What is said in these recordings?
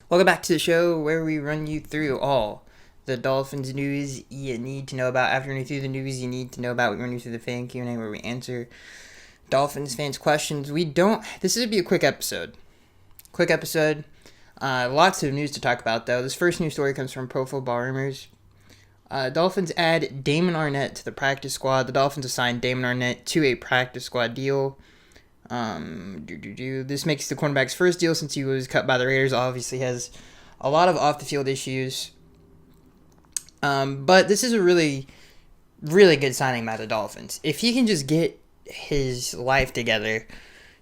Welcome back to the show where we run you through all the Dolphins news you need to know about. After running through the news you need to know about, we run you through the fan Q&A where we answer Dolphins fans' questions. This would be a quick episode. Lots of news to talk about though. This first news story comes from Pro Football Rumors. Dolphins add Damon Arnette to the practice squad. The Dolphins assigned Damon Arnette to a practice squad deal. This makes the cornerback's first deal since he was cut by the Raiders. Obviously has a lot of off-the-field issues. But this is a really, really good signing by the Dolphins. If he can just get his life together,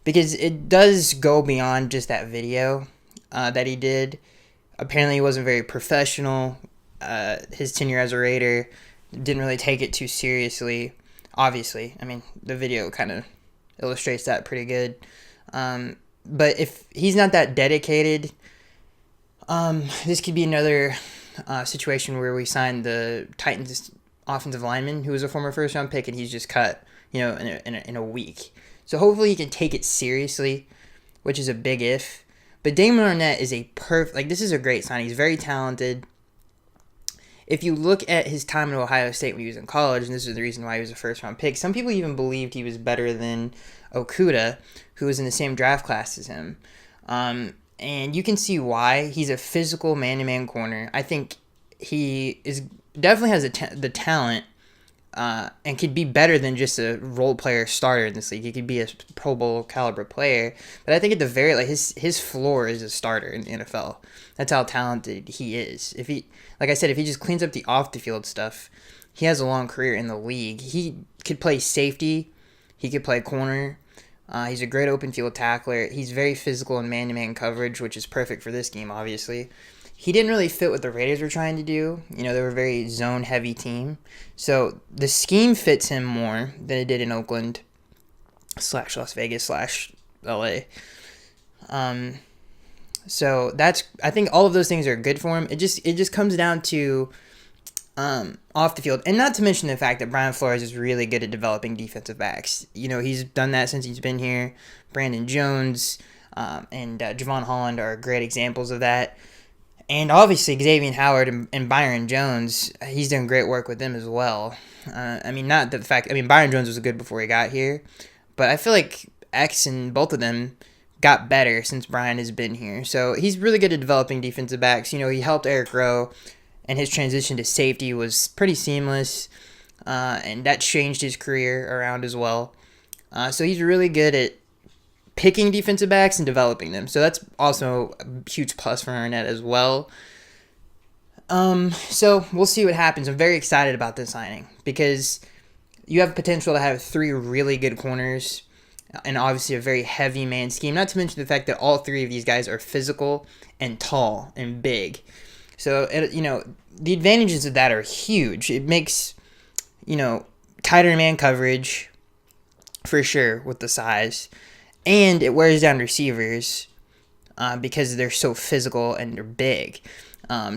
because it does go beyond just that video that he did. Apparently he wasn't very professional. His tenure as a Raider, didn't really take it too seriously. Obviously, I mean, the video kind of illustrates that pretty good. But if he's not that dedicated, this could be another situation where we sign the Titans offensive lineman who was a former first round pick and he's just cut, in a week. So hopefully he can take it seriously, which is a big if. But Damon Arnette is this is a great sign. He's very talented. If you look at his time at Ohio State when he was in college, and this is the reason why he was a first-round pick, some people even believed he was better than Okudah, who was in the same draft class as him. And you can see why. He's a physical man-to-man corner. I think he definitely has the talent and could be better than just a role player starter in this league. He could be a Pro Bowl caliber player. But I think at the very his floor is a starter in the NFL. That's how talented he is. If he just cleans up the off the field stuff, he has a long career in the league. He could play safety. He could play corner. He's a great open field tackler. He's very physical in man-to-man coverage, which is perfect for this game, obviously. He didn't really fit what the Raiders were trying to do. They were a very zone-heavy team. So the scheme fits him more than it did in Oakland / Las Vegas / LA. So I think all of those things are good for him. It just comes down to off the field. And not to mention the fact that Brian Flores is really good at developing defensive backs. He's done that since he's been here. Brandon Jones and Javon Holland are great examples of that. And obviously Xavier Howard and Byron Jones, he's done great work with them as well. Byron Jones was good before he got here. But I feel like X and both of them got better since Brian has been here. So he's really good at developing defensive backs. He helped Eric Rowe, and his transition to safety was pretty seamless. And that changed his career around as well. So he's really good at picking defensive backs and developing them. So that's also a huge plus for Arnette as well. So we'll see what happens. I'm very excited about this signing because you have potential to have 3 really good corners and obviously a very heavy man scheme. Not to mention the fact that all 3 of these guys are physical and tall and big. So, the advantages of that are huge. It makes, tighter man coverage for sure with the size. And it wears down receivers because they're so physical and they're big.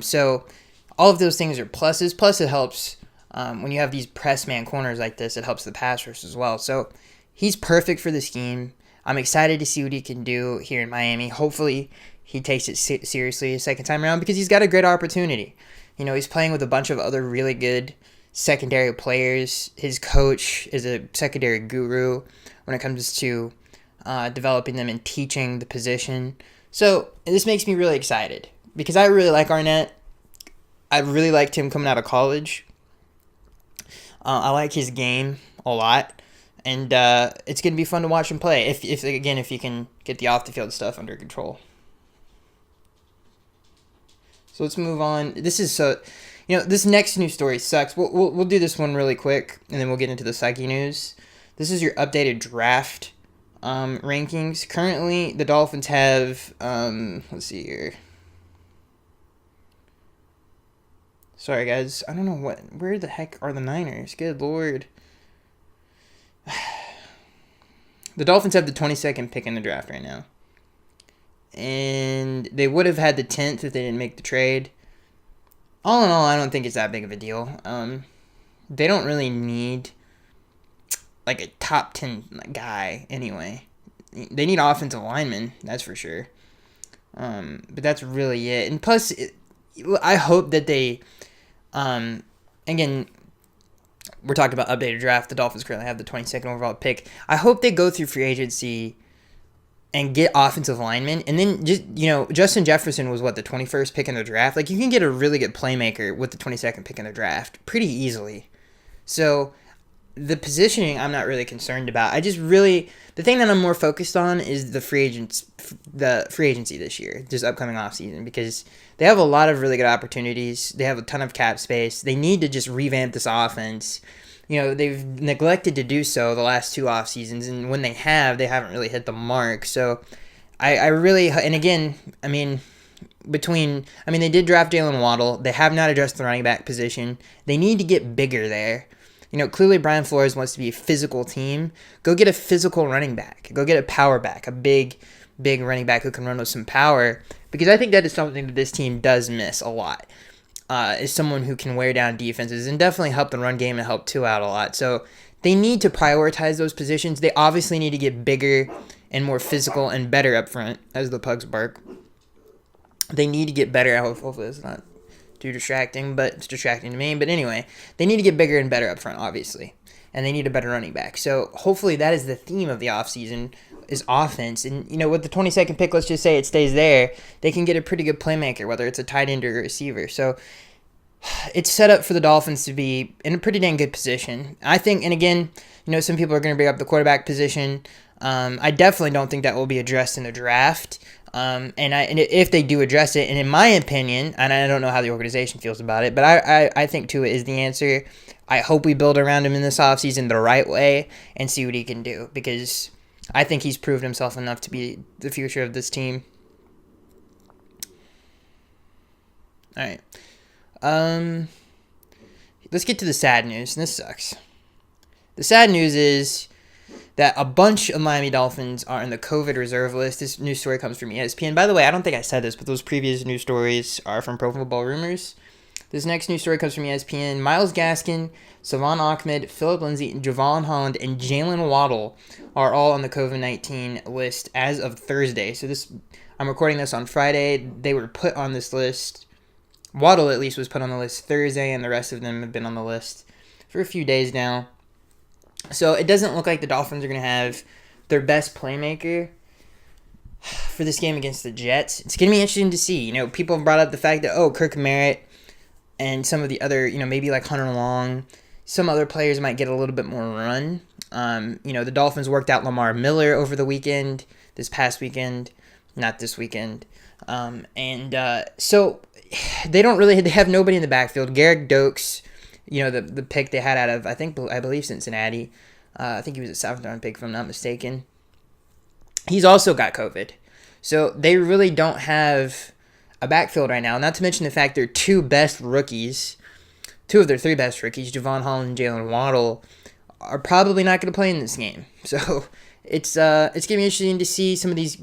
So all of those things are pluses. Plus it helps when you have these press man corners like this, it helps the pass rush as well. So he's perfect for the scheme. I'm excited to see what he can do here in Miami. Hopefully he takes it seriously a second time around because he's got a great opportunity. He's playing with a bunch of other really good secondary players. His coach is a secondary guru when it comes to developing them and teaching the position. So this makes me really excited because I really like Arnette. I really liked him coming out of college. I like his game a lot. And it's going to be fun to watch him play if he can get the off-the-field stuff under control. So let's move on. This next news story sucks. We'll do this one really quick, and then we'll get into the psyche news. This is your updated draft rankings. Currently, the Dolphins have, let's see here. Sorry, guys. I don't know where the heck are the Niners? Good Lord. The Dolphins have the 22nd pick in the draft right now. And they would have had the 10th if they didn't make the trade. All in all, I don't think it's that big of a deal. They don't really need a top 10 guy anyway. They need offensive linemen, that's for sure. But that's really it. And plus, I hope that they, again, we're talking about updated draft. The Dolphins currently have the 22nd overall pick. I hope they go through free agency and get offensive linemen. And then, just Justin Jefferson was, the 21st pick in the draft? Like, you can get a really good playmaker with the 22nd pick in the draft pretty easily. So, the positioning I'm not really concerned about. The thing that I'm more focused on is the free agency this year, this upcoming offseason, because they have a lot of really good opportunities. They have a ton of cap space. They need to just revamp this offense. They've neglected to do so the last two off seasons, and when they haven't really hit the mark. So I really, and again, they did draft Jalen Waddle. They have not addressed the running back position. They need to get bigger there. Clearly Brian Flores wants to be a physical team. Go get a physical running back. Go get a power back, a big running back who can run with some power, because I think that is something that this team does miss a lot. Is someone who can wear down defenses and definitely help the run game and help two out a lot. So they need to prioritize those positions. They obviously need to get bigger and more physical and better up front, as the pugs bark. They need to get better. Hopefully it's not too distracting, but it's distracting to me. But anyway, they need to get bigger and better up front, obviously. And they need a better running back. So hopefully that is the theme of the offseason, is offense. And, with the 22nd pick, let's just say it stays there, they can get a pretty good playmaker, whether it's a tight end or a receiver. So it's set up for the Dolphins to be in a pretty dang good position. I think, and again, some people are going to bring up the quarterback position. I definitely don't think that will be addressed in the draft. And if they do address it, and in my opinion, and I don't know how the organization feels about it, but I think Tua is the answer. I hope we build around him in this offseason the right way and see what he can do, because I think he's proved himself enough to be the future of this team. All right. Let's get to the sad news, and this sucks. The sad news is that a bunch of Miami Dolphins are in the COVID reserve list. This news story comes from ESPN. By the way, I don't think I said this, but those previous news stories are from Pro Football Rumors. This next news story comes from ESPN. Myles Gaskin, Savon Ahmed, Phillip Lindsay, Javon Holland, and Jalen Waddle are all on the COVID-19 list as of Thursday. So I'm recording this on Friday. They were put on this list. Waddle, at least, was put on the list Thursday, and the rest of them have been on the list for a few days now. So it doesn't look like the Dolphins are going to have their best playmaker for this game against the Jets. It's going to be interesting to see. People have brought up the fact that, Kirk Merritt and some of the other, maybe like Hunter Long, some other players might get a little bit more run. The Dolphins worked out Lamar Miller over the weekend, this past weekend, not this weekend. So they have nobody in the backfield. Garrett Dokes, the pick they had out of, I believe Cincinnati. I think he was a 7th-round pick, if I'm not mistaken. He's also got COVID. So they really don't have a backfield right now. Not to mention the fact their two of their three best rookies, Javon Holland and Jalen Waddle, are probably not going to play in this game. So it's going to be interesting to see some of these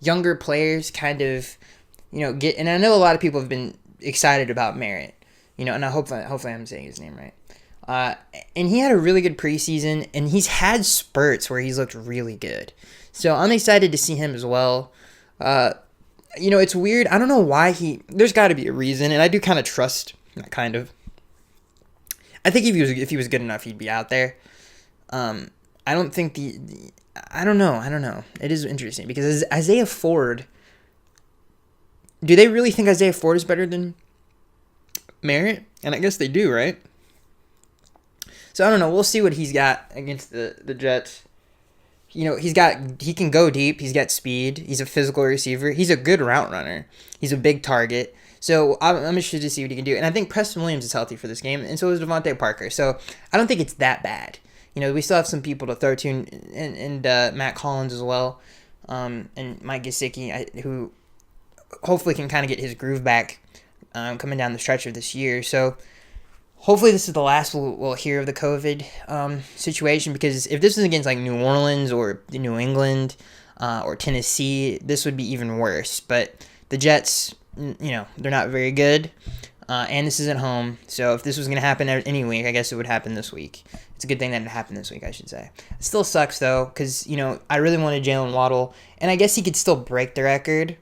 younger players kind of, get. And I know a lot of people have been excited about Merritt, and hopefully I'm saying his name right. And he had a really good preseason, and he's had spurts where he's looked really good. So I'm excited to see him as well. It's weird. I don't know why there's got to be a reason, and I do kind of trust, kind of. I think if he was good enough, he'd be out there. I don't think I don't know. It is interesting because Isaiah Ford, do they really think Isaiah Ford is better than Merritt? And I guess they do, right? So I don't know. We'll see what he's got against the Jets. He can go deep. He's got speed. He's a physical receiver. He's a good route runner. He's a big target. So I'm interested to see what he can do. And I think Preston Williams is healthy for this game, and so is Devontae Parker. So I don't think it's that bad. We still have some people to throw to, and Matt Collins as well, and Mike Gesicki, who hopefully can kind of get his groove back coming down the stretch of this year. So hopefully this is the last we'll hear of the COVID situation, because if this was against like New Orleans or New England or Tennessee, this would be even worse. But the Jets, they're not very good, and this is at home. So if this was going to happen any week, I guess it would happen this week. It's a good thing that it happened this week, I should say. It still sucks, though, because, I really wanted Jalen Waddle, and I guess he could still break the record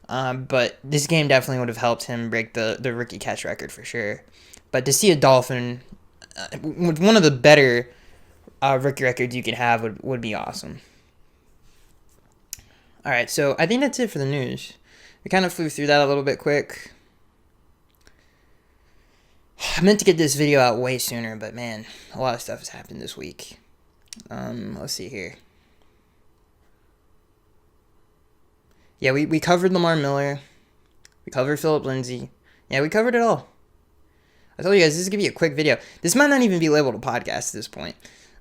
But this game definitely would have helped him break the rookie catch record for sure. But to see a Dolphin with one of the better rookie records you could have would be awesome. All right, so I think that's it for the news. We kind of flew through that a little bit quick. I meant to get this video out way sooner, but man, a lot of stuff has happened this week. Let's see here. Yeah, we covered Lamar Miller. We covered Phillip Lindsay. Yeah, we covered it all. I told you guys this is going to be a quick video. This might not even be labeled a podcast at this point.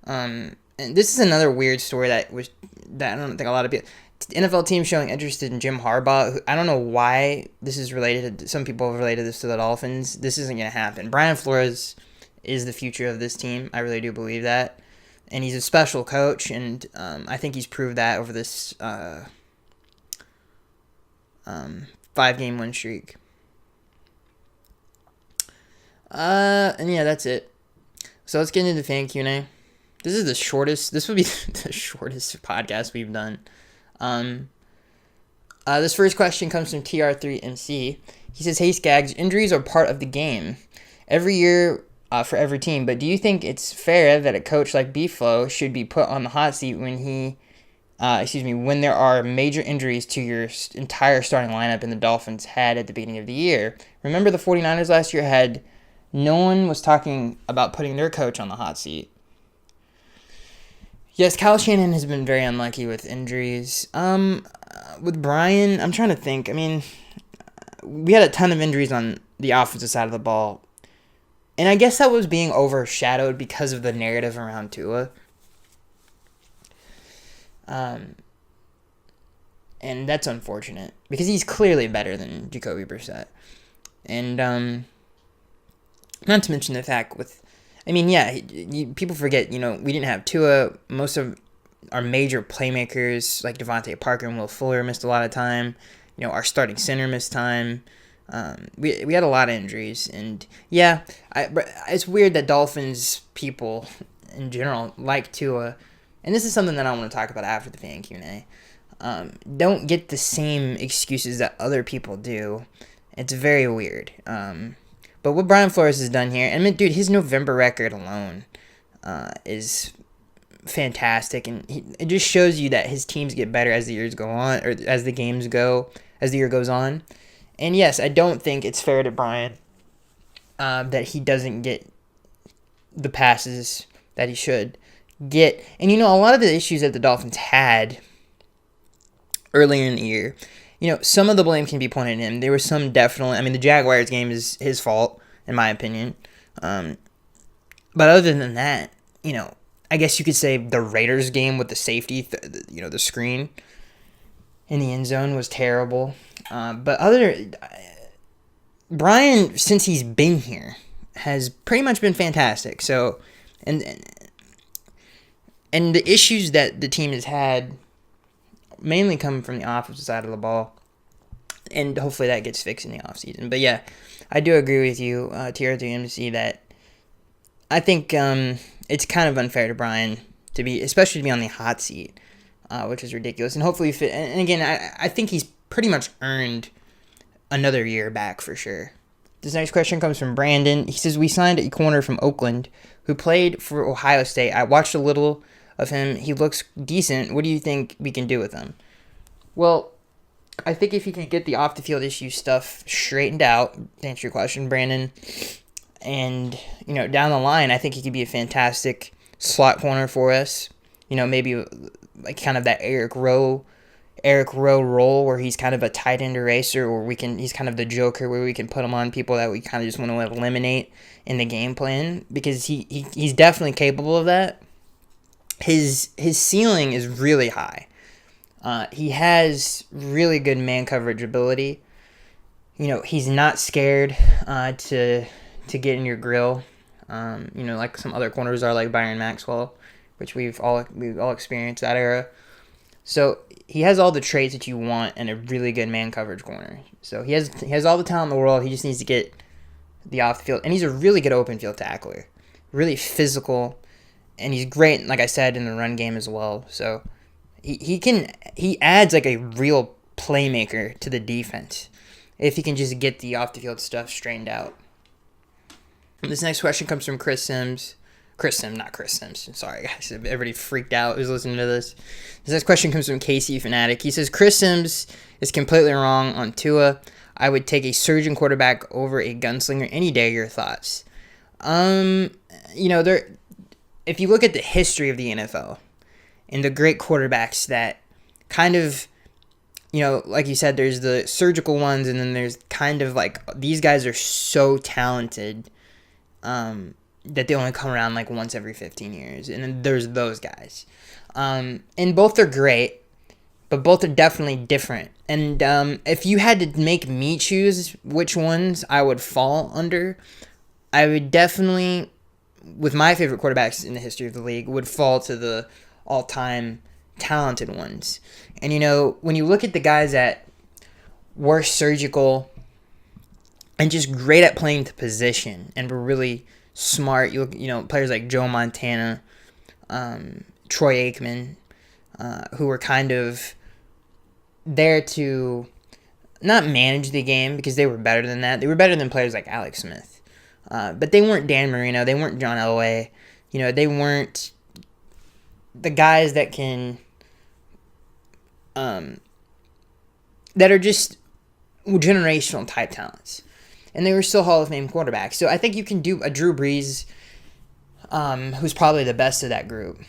And this is another weird story that I don't think a lot of people... NFL team showing interest in Jim Harbaugh. I don't know why this is related to... Some people have related this to the Dolphins. This isn't going to happen. Brian Flores is the future of this team. I really do believe that. And he's a special coach, and I think he's proved that over this 5-game win streak. And yeah, that's it. So let's get into the fan Q&A. This is the shortest. This would be the shortest podcast we've done. This first question comes from TR3MC. He says, "Hey Skaggs, injuries are part of the game every year for every team. But do you think it's fair that a coach like Beeflo should be put on the hot seat when when there are major injuries to your entire starting lineup and the Dolphins had at the beginning of the year? Remember the 49ers last year had no one was talking about putting their coach on the hot seat." Yes, Kyle Shanahan has been very unlucky with injuries. With Brian, I'm trying to think. I mean, we had a ton of injuries on the offensive side of the ball. And I guess that was being overshadowed because of the narrative around Tua. And that's unfortunate because he's clearly better than Jacoby Brissett. And not to mention the fact people forget, we didn't have Tua. Most of our major playmakers like Devontae Parker and Will Fuller missed a lot of time. Our starting center missed time. We had a lot of injuries, and it's weird that Dolphins people in general like Tua, and this is something that I want to talk about after the fan Q&A. Don't get the same excuses that other people do. It's very weird. But what Brian Flores has done here, dude, his November record alone is fantastic, and it just shows you that his teams get better as the years go on, or as the year goes on. And yes, I don't think it's fair to Brian that he doesn't get the passes that he should get. And a lot of the issues that the Dolphins had earlier in the year, some of the blame can be pointed at him. There was some definitely... the Jaguars game is his fault, in my opinion. But other than that, I guess you could say the Raiders game with the safety, the screen in the end zone was terrible. But Brian, since he's been here, has pretty much been fantastic. So, and the issues that the team has had mainly come from the offensive side of the ball, and hopefully that gets fixed in the offseason. But yeah, I do agree with you, TR3MC, that I think it's kind of unfair to Brian especially to be on the hot seat, which is ridiculous. And hopefully, and again, I think he's pretty much earned another year back for sure. This next question comes from Brandon. He says, "We signed a corner from Oakland who played for Ohio State. I watched a little of him. He looks decent. What do you think we can do with him?" Well, I think if he can get the off-the-field issue stuff straightened out, to answer your question, Brandon, and, down the line, I think he could be a fantastic slot corner for us. Maybe like kind of that Eric Rowe role where he's kind of a tight end eraser, or he's kind of the joker where we can put him on people that we kind of just want to eliminate in the game plan, because he's definitely capable of that. His ceiling is really high. He has really good man coverage ability. He's not scared to get in your grill. Like some other corners are, like Byron Maxwell, which we've all experienced that era. So he has all the traits that you want in a really good man coverage corner. So he has all the talent in the world. He just needs to get the off the field, and he's a really good open field tackler, really physical, and he's great, like I said, in the run game as well. So he adds like a real playmaker to the defense if he can just get the off-the-field stuff straightened out. This next question comes from Chris Sims. Not Chris Sims. Sorry, guys. Everybody freaked out who's listening to this. This next question comes from Casey Fanatic. He says, Chris Sims is completely wrong on Tua. I would take a surging quarterback over a gunslinger any day. Your thoughts? If you look at the history of the NFL and the great quarterbacks that kind of, like you said, there's the surgical ones, and then there's kind of like these guys are so talented that they only come around like once every 15 years. And then there's those guys. And both are great, but both are definitely different. And if you had to make me choose which ones I would fall under, I would definitely, with my favorite quarterbacks in the history of the league, would fall to the all-time talented ones. And, when you look at the guys that were surgical and just great at playing the position and were really smart, players like Joe Montana, Troy Aikman, who were kind of there to not manage the game because they were better than that. They were better than players like Alex Smith. But they weren't Dan Marino. They weren't John Elway. They weren't the guys that can that are just generational type talents. And they were still Hall of Fame quarterbacks. So I think you can do a Drew Brees, who's probably the best of that group.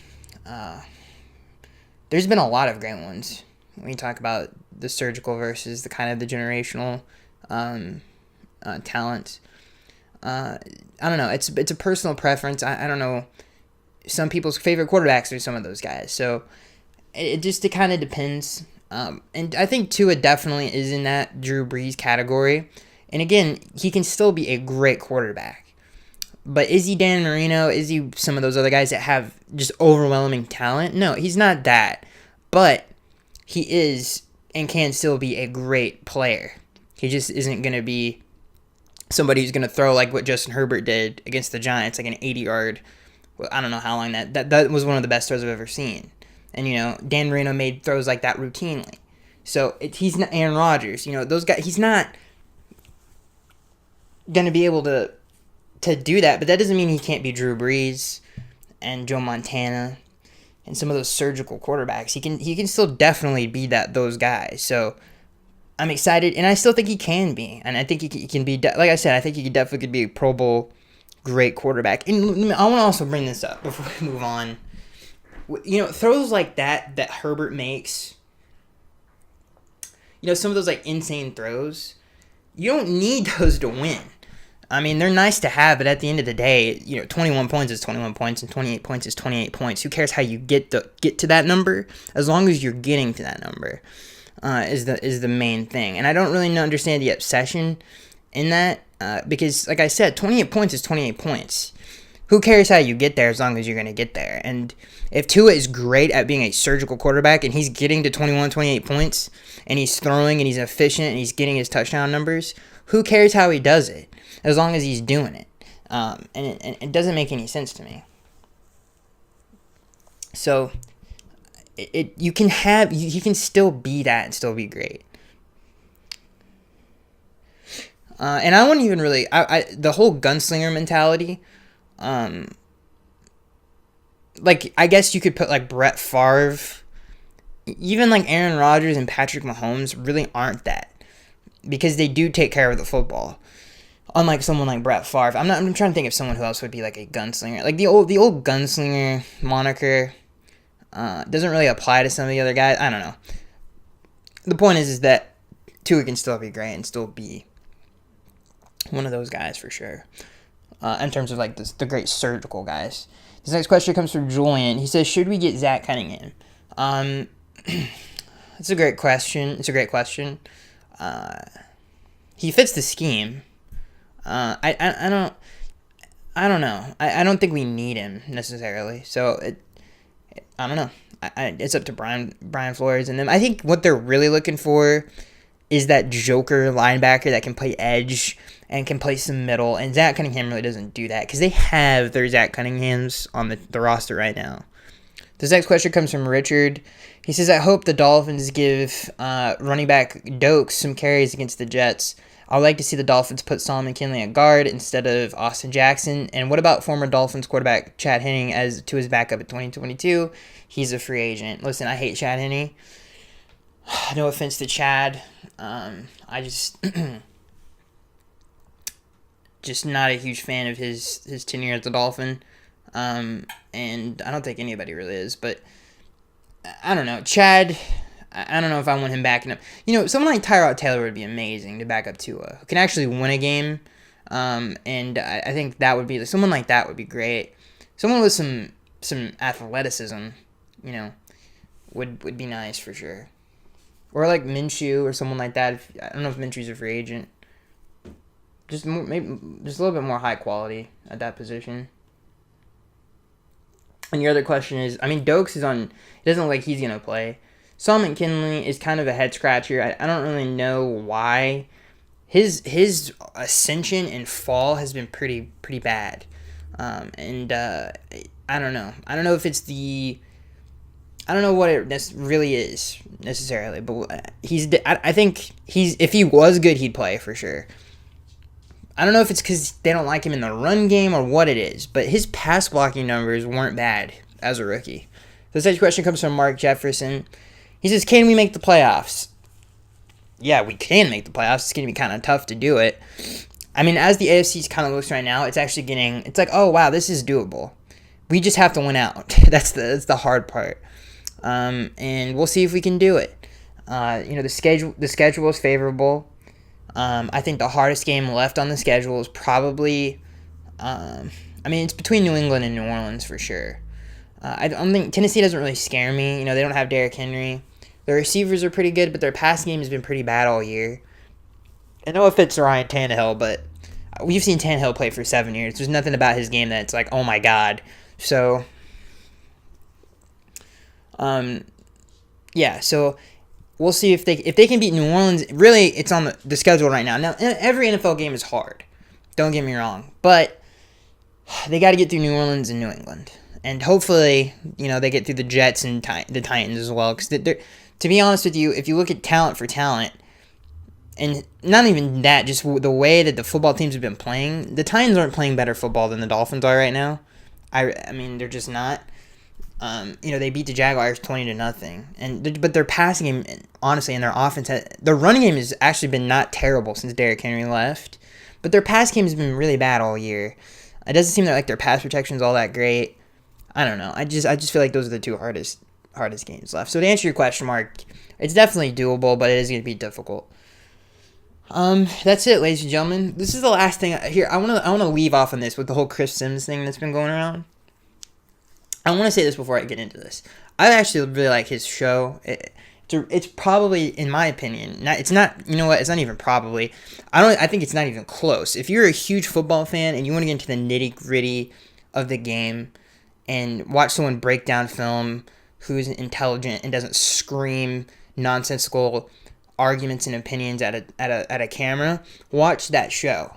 There's been a lot of great ones when you talk about the surgical versus the kind of the generational talent. I don't know. It's a personal preference. I don't know. Some people's favorite quarterbacks are some of those guys. So it kind of depends. And I think Tua definitely is in that Drew Brees category. And again, he can still be a great quarterback. But is he Dan Marino? Is he some of those other guys that have just overwhelming talent? No, he's not that. But he is and can still be a great player. He just isn't going to be somebody who's going to throw like what Justin Herbert did against the Giants, like an 80-yard. Well, I don't know how long that was one of the best throws I've ever seen. And, Dan Marino made throws like that routinely. So he's not Aaron Rodgers. Those guys, he's not going to be able to do that, but that doesn't mean he can't be Drew Brees and Joe Montana and some of those surgical quarterbacks. He can still definitely be those guys. So I'm excited, and I still think he can be, and I think he can be. Like I said, I think he definitely could be a Pro Bowl great quarterback. And I want to also bring this up before we move on. Throws like that Herbert makes. Some of those like insane throws. You don't need those to win. I mean, they're nice to have, but at the end of the day, 21 points is 21 points and 28 points is 28 points. Who cares how you get to that number? As long as you're getting to that number, is the main thing. And I don't really understand the obsession in that because, like I said, 28 points is 28 points. Who cares how you get there as long as you're going to get there? And if Tua is great at being a surgical quarterback and he's getting to 21, 28 points and he's throwing and he's efficient and he's getting his touchdown numbers, who cares how he does it as long as he's doing it? And it doesn't make any sense to me. So you can still be that and still be great. And I wouldn't even really the whole gunslinger mentality. Like I guess you could put like Brett Favre, even like Aaron Rodgers and Patrick Mahomes really aren't that because they do take care of the football. Unlike someone like Brett Favre, I'm trying to think of someone who else would be like a gunslinger. Like the old gunslinger moniker doesn't really apply to some of the other guys. I don't know. The point is that Tua can still be great and still be one of those guys for sure. In terms of like the great surgical guys. This next question comes from Julian. He says, should we get Zach Cunningham? It's a great question. He fits the scheme. I don't know. I don't think we need him necessarily. So I don't know. It's up to Brian Flores and them. I think what they're really looking for is that joker linebacker that can play edge and can play some middle. And Zach Cunningham really doesn't do that because they have their Zach Cunninghams on the roster right now. This next question comes from Richard. He says, I hope the Dolphins give running back Dokes some carries against the Jets. I would like to see the Dolphins put Solomon Kinley at guard instead of Austin Jackson. And what about former Dolphins quarterback Chad Henne as to his backup in 2022? He's a free agent. Listen, I hate Chad Henne. No offense to Chad. I just not a huge fan of his tenure as a Dolphin. And I don't think anybody really is. But I don't know. Chad, I don't know if I want him backing up. Someone like Tyrod Taylor would be amazing to back up Tua. Who can actually win a game. And I think that would be someone like that would be great. Someone with some athleticism, would be nice for sure. Or like Minshew or someone like that. I don't know if Minshew's a free agent. Just maybe just a little bit more high quality at that position. And your other question is, Dokes is on. It doesn't look like he's gonna play. Solomon Kinley is kind of a head scratcher. I don't really know why. His ascension and fall has been pretty bad. I don't know. I don't know if it's the. I don't know what it really is necessarily, but I think if he was good, he'd play for sure. I don't know if it's because they don't like him in the run game or what it is, but his pass blocking numbers weren't bad as a rookie. This next question comes from Mark Jefferson. He says, can we make the playoffs? Yeah, we can make the playoffs. It's going to be kind of tough to do it. As the AFC kind of looks right now, it's actually it's like, oh, wow, this is doable. We just have to win out. That's the hard part. And we'll see if we can do it. The schedule is favorable. I think the hardest game left on the schedule is probably, it's between New England and New Orleans for sure. I don't think Tennessee doesn't really scare me. They don't have Derrick Henry. Their receivers are pretty good, but their pass game has been pretty bad all year. I know it fits Ryan Tannehill, but we've seen Tannehill play for 7 years. There's nothing about his game that's like, oh my god. So, so we'll see if they can beat New Orleans. Really, it's on the schedule right now. Now, every NFL game is hard. Don't get me wrong, but they got to get through New Orleans and New England, and hopefully, they get through the Jets and the Titans as well. Because to be honest with you, if you look at talent for talent, and not even that, just the way that the football teams have been playing, the Titans aren't playing better football than the Dolphins are right now. They're just not. They beat the Jaguars 20-0, but their passing game, honestly, and their offense, their running game has actually been not terrible since Derrick Henry left, but their pass game has been really bad all year. It doesn't seem like their pass protection is all that great. I don't know. I just feel like those are the two hardest games left. So to answer your question, Mark, it's definitely doable, but it is going to be difficult. That's it, ladies and gentlemen. This is the last thing here. I want to leave off on this with the whole Chris Sims thing that's been going around. I want to say this before I get into this. I actually really like his show. It's probably, in my opinion, it's not. You know what? It's not even probably. I think it's not even close. If you're a huge football fan and you want to get into the nitty gritty of the game and watch someone break down film who's intelligent and doesn't scream nonsensical arguments and opinions at a camera, watch that show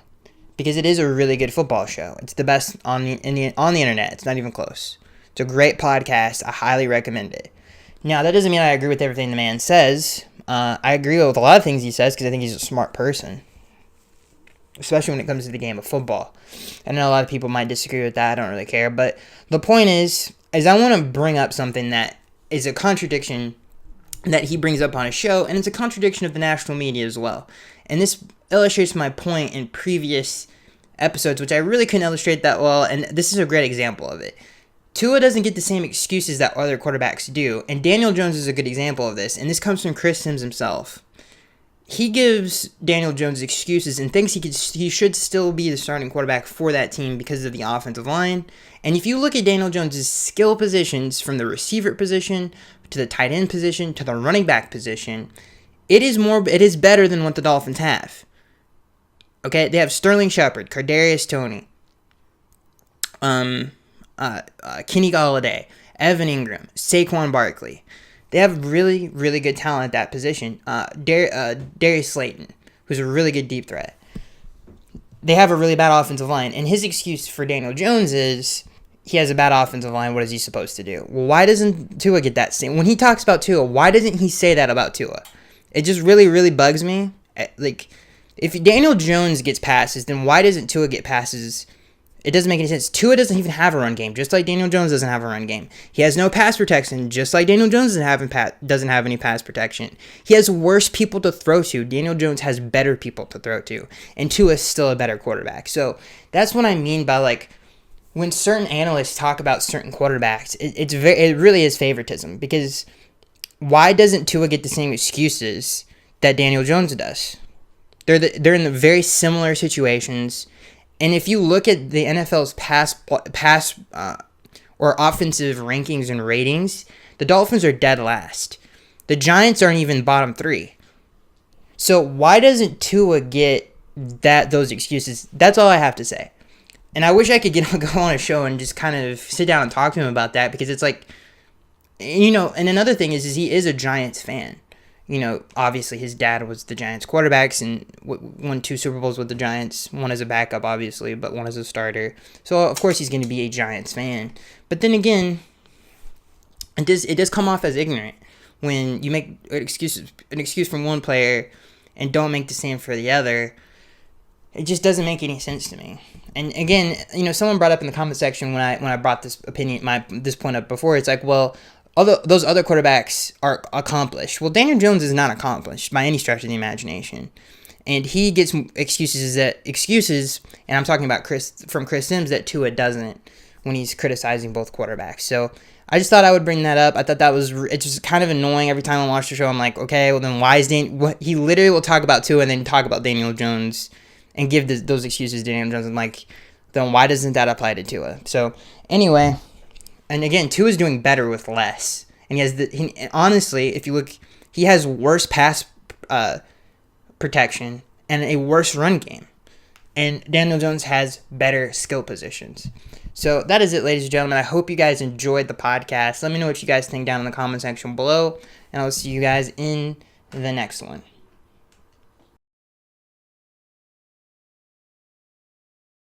because it is a really good football show. It's the best on the internet. It's not even close. It's a great podcast. I highly recommend it. Now, that doesn't mean I agree with everything the man says. I agree with a lot of things he says because I think he's a smart person, especially when it comes to the game of football. I know a lot of people might disagree with that. I don't really care. But the point is I want to bring up something that is a contradiction that he brings up on his show, and it's a contradiction of the national media as well. And this illustrates my point in previous episodes, which I really couldn't illustrate that well, and this is a great example of it. Tua doesn't get the same excuses that other quarterbacks do, and Daniel Jones is a good example of this, and this comes from Chris Sims himself. He gives Daniel Jones excuses and thinks he should still be the starting quarterback for that team because of the offensive line. And if you look at Daniel Jones' skill positions from the receiver position to the tight end position to the running back position, it is better than what the Dolphins have. Okay, they have Sterling Shepard, Kadarius Toney, Kenny Golladay, Evan Ingram, Saquon Barkley. They have really, really good talent at that position. Darius Slayton, who's a really good deep threat. They have a really bad offensive line. And his excuse for Daniel Jones is, he has a bad offensive line. What is he supposed to do? Well, why doesn't Tua get that same? When he talks about Tua, why doesn't he say that about Tua? It just really, really bugs me. Like, if Daniel Jones gets passes, then why doesn't Tua get passes? It doesn't make any sense. Tua doesn't even have a run game, just like Daniel Jones doesn't have a run game. He has no pass protection, just like Daniel Jones doesn't have any pass protection. He has worse people to throw to. Daniel Jones has better people to throw to, and Tua is still a better quarterback. So that's what I mean by, like, when certain analysts talk about certain quarterbacks, it really is favoritism, because why doesn't Tua get the same excuses that Daniel Jones does? They're in the very similar situations, and if you look at the NFL's pass or offensive rankings and ratings, the Dolphins are dead last. The Giants aren't even bottom 3. So why doesn't Tua get those excuses? That's all I have to say. And I wish I could go on a show and just kind of sit down and talk to him about that, because it's like, and another thing is he is a Giants fan. Obviously his dad was the Giants quarterbacks and won 2 Super Bowls with the Giants. One as a backup, obviously, but one as a starter. So, of course, he's going to be a Giants fan. But then again, it does come off as ignorant when you make an excuse from one player and don't make the same for the other. It just doesn't make any sense to me. And again, someone brought up in the comment section when I brought this point up before, it's like, well, those other quarterbacks are accomplished. Well, Daniel Jones is not accomplished by any stretch of the imagination. And he gets excuses, and I'm talking about Chris Sims, that Tua doesn't, when he's criticizing both quarterbacks. So I just thought I would bring that up. I thought it's just kind of annoying every time I watch the show. I'm like, okay, well then why is he literally will talk about Tua and then talk about Daniel Jones and give those excuses to Daniel Jones. I'm like, then why doesn't that apply to Tua? So anyway, and again, Tua is doing better with less. And honestly, if you look, he has worse pass protection and a worse run game. And Daniel Jones has better skill positions. So that is it, ladies and gentlemen. I hope you guys enjoyed the podcast. Let me know what you guys think down in the comment section below. And I'll see you guys in the next one.